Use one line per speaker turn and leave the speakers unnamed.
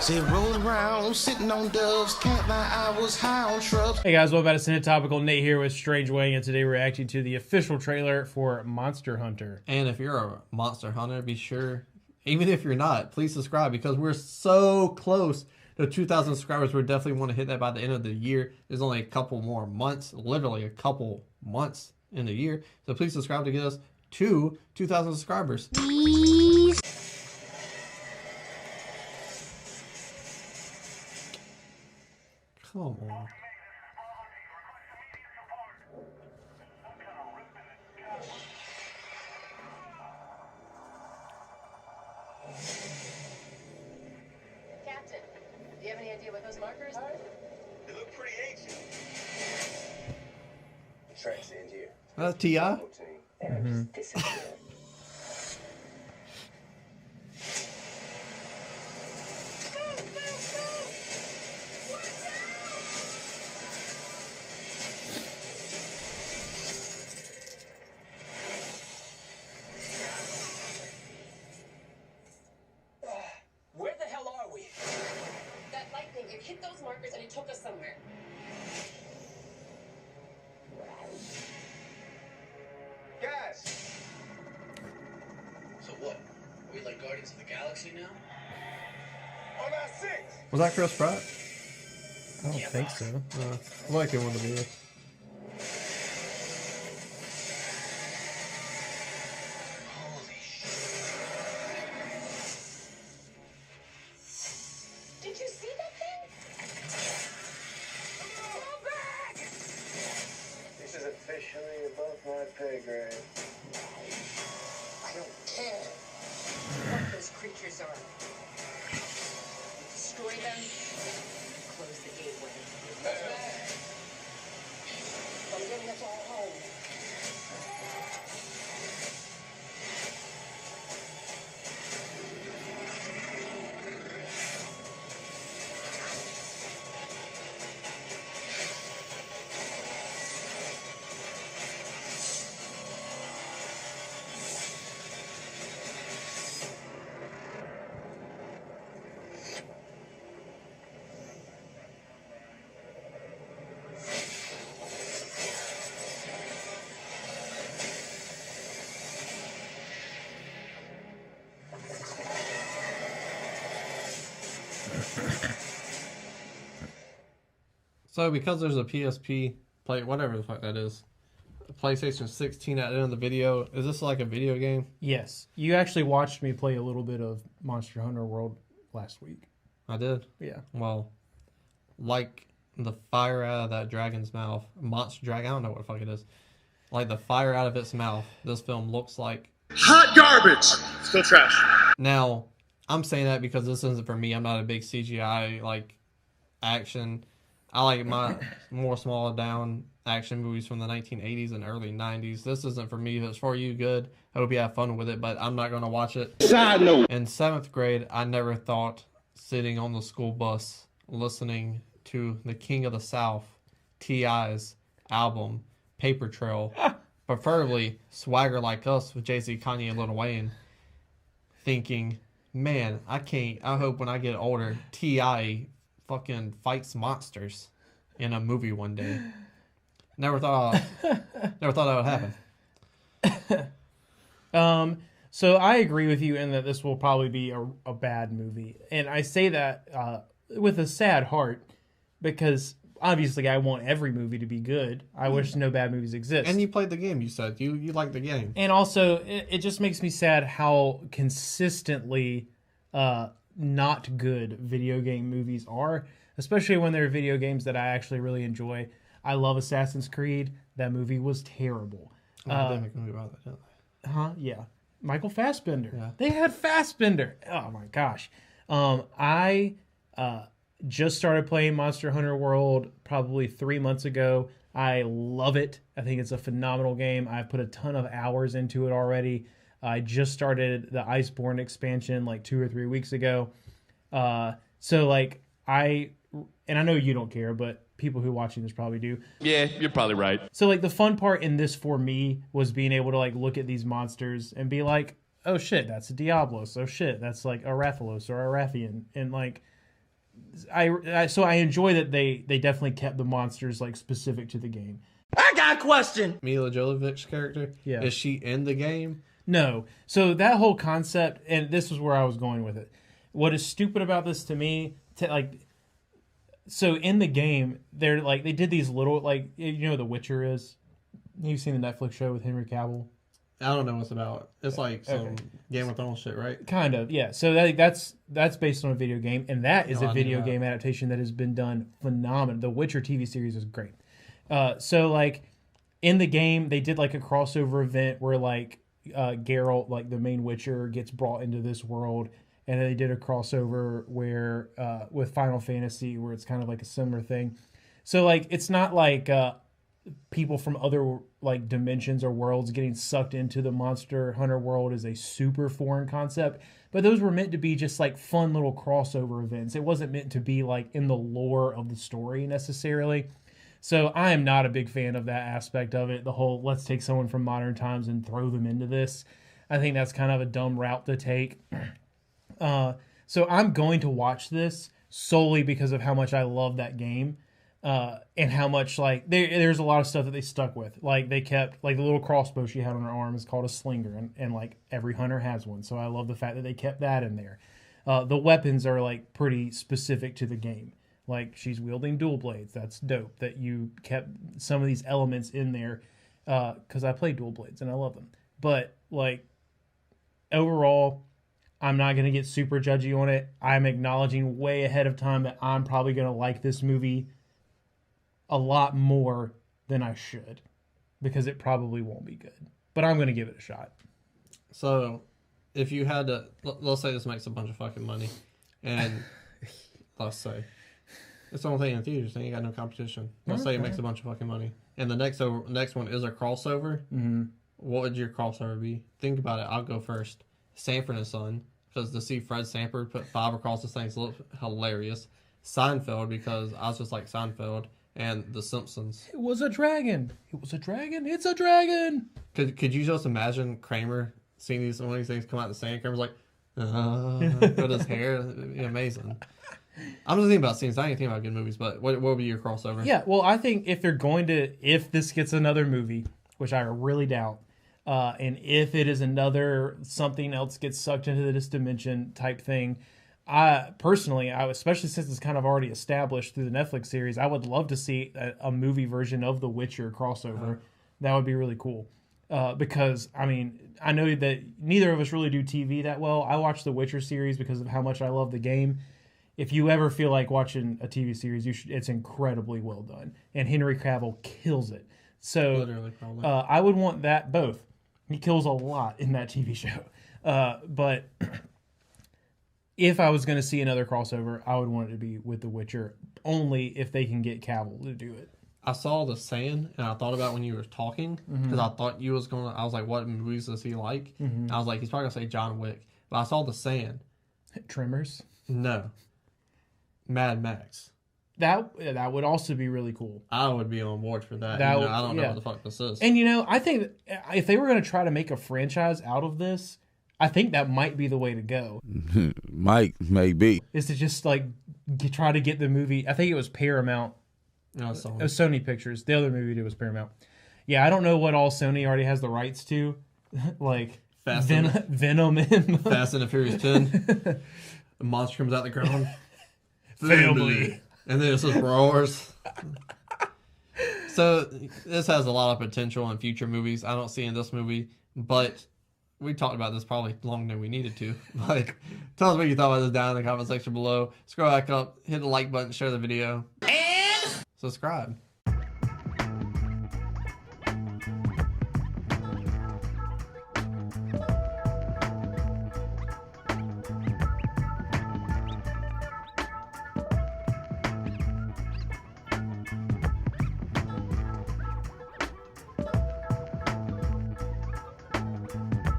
Say rolling around, sitting on doves, can't lie, I was high on shrubs.
Hey guys, welcome back to Synod Topical. Nate here with Strange Wang, and today we're reacting to the official trailer for Monster Hunter.
And if you're a Monster Hunter, be sure, even if you're not, please subscribe because we're so close to 2,000 subscribers. We definitely want to hit that by the end of the year. There's only a couple more months, literally a couple months in the year. So please subscribe to get us to 2,000 subscribers. Come on.
Captain, do you have any idea what those markers are?
They look pretty ancient. The tracks end here.
That's T.I.
Just disappear.
Where the hell are we?
That lightning, it hit those markers and it took us somewhere.
Guys! So what? Are we like Guardians of the Galaxy now? On our six!
Was that Chris Pratt?
I don't think so.
I like it when to be there.
Holy shit.
Did you see that thing? Go back!
This is officially above my pay grade.
I don't care what those creatures are. You destroy them, you close the gateway. I'm getting us all home.
So because there's a PSP, whatever the fuck that is, PlayStation 16 at the end of the video, is this like a video game?
Yes, you actually watched me play a little bit of Monster Hunter World last week.
I did.
Yeah.
Well, like the fire out of that dragon's mouth, monster dragon, I don't know what the fuck it is. Like the fire out of its mouth, this film looks like
Hot garbage! Still trash.
Now, I'm saying that because this isn't for me. I'm not a big CGI like action. I like my more small down action movies from the 1980s and early 90s. This isn't for me. If it's for you, good. I hope you have fun with it, but I'm not going to watch it.
Side note.
In 7th grade, I never thought sitting on the school bus listening to the King of the South, T.I.'s album, Paper Trail, preferably Swagger Like Us with Jay-Z, Kanye, and Lil Wayne, thinking, man, I hope when I get older, T.I. fucking fights monsters in a movie one day. Never thought that would happen.
So I agree with you in that this will probably be a bad movie. And I say that with a sad heart because obviously I want every movie to be good. I wish no bad movies exist.
And you played the game, you said. You liked the game.
And also, it just makes me sad how consistently not good video game movies are, especially when they're video games that I actually really enjoy. I love Assassin's Creed. That movie was terrible.
They didn't make a movie about that, didn't they?
Huh? Yeah. Michael Fassbender.
Yeah.
They had Fassbender. Oh my gosh. I just started playing Monster Hunter World probably 3 months ago. I love it. I think it's a phenomenal game. I've put a ton of hours into it already. I just started the Iceborne expansion like 2 or 3 weeks ago. So like I know you don't care, but people who are watching this probably do.
Yeah, you're probably right.
So like the fun part in this for me was being able to like look at these monsters and be like, oh shit, that's a Diablos. Oh shit, that's like a Rathalos or a Rathian. And like so I enjoy that they definitely kept the monsters like specific to the game.
Mila Jovovich's character,
Yeah.
is she in the game?
No. So that whole concept, and this was where I was going with it. What is stupid about this to me, so in the game, they're like, they did these little, like, you know what The Witcher is? You've seen the Netflix show with Henry Cavill?
I don't know what's about. It's like some Game of Thrones shit, right?
Kind of, yeah. So that's based on a video game, and that is
No,
a
I knew
video
that.
game adaptation that has been done phenomenal. The Witcher TV series is great. So like in the game, they did like a crossover event where like Geralt, like the main Witcher, gets brought into this world, and then they did a crossover where with Final Fantasy, where it's kind of like a similar thing. So like it's not like people from other like dimensions or worlds getting sucked into the Monster Hunter world is a super foreign concept, but those were meant to be just like fun little crossover events. It wasn't meant to be like in the lore of the story necessarily. So I am not a big fan of that aspect of it. The whole let's take someone from modern times and throw them into this. I think that's kind of a dumb route to take. So I'm going to watch this solely because of how much I love that game. And how much like there's a lot of stuff that they stuck with. Like they kept like the little crossbow she had on her arm is called a slinger, and like every hunter has one. So I love the fact that they kept that in there. The weapons are like pretty specific to the game. Like she's wielding dual blades. That's dope that you kept some of these elements in there. Because I play dual blades and I love them. But like overall, I'm not going to get super judgy on it. I'm acknowledging way ahead of time that I'm probably going to like this movie a lot more than I should, because it probably won't be good. But I'm going to give it a shot.
So, if you had to, let's say this makes a bunch of fucking money, and let's say it's the only thing in theaters, then you got no competition. Let's say it makes a bunch of fucking money, and the next one is a crossover. Mm-hmm. What would your crossover be? Think about it. I'll go first. Sanford and Son, because to see Fred Sanford put 5 across this thing's hilarious. Seinfeld, because I was just like Seinfeld. And The Simpsons.
It was a dragon. It was a dragon. It's a dragon.
Could you just imagine Kramer seeing one of these things come out of the sand? Kramer's like, with his hair. It'd be amazing. I'm just thinking about scenes. I ain't thinking about good movies, but what would be your crossover?
Yeah, well, I think if this gets another movie, which I really doubt, and if it is another something else gets sucked into this dimension type thing, I personally, especially since it's kind of already established through the Netflix series, I would love to see a movie version of The Witcher crossover. That would be really cool. Because, I mean, I know that neither of us really do TV that well. I watch The Witcher series because of how much I love the game. If you ever feel like watching a TV series, it's incredibly well done. And Henry Cavill kills it. So
Literally, probably.
I would want that both. He kills a lot in that TV show. But if I was going to see another crossover, I would want it to be with The Witcher, only if they can get Cavill to do it.
I saw The Sand, and I thought about when you were talking, because I thought you was going to, I was like, what movies does he like? And I was like, he's probably going to say John Wick. But I saw The Sand.
Tremors.
No. Mad Max.
That would also be really cool.
I would be on board for that.
That
I
would-
don't know
yeah.
what the fuck this is.
And, I think if they were going to try to make a franchise out of this, I think that might be the way to go.
Mike, maybe.
Is to just, try to get the movie. I think it was Paramount.
No, it's
It was Sony Pictures. The other movie was Paramount. Yeah, I don't know what all Sony already has the rights to. Like,
Fast and-
Venom and...
Fast and the Furious 10. The monster comes out the ground.
Family.
And then it just roars. So this has a lot of potential in future movies. I don't see in this movie, but we talked about this probably longer than we needed to. But tell us what you thought about this down in the comment section below. Scroll back up, hit the like button, share the video, and subscribe.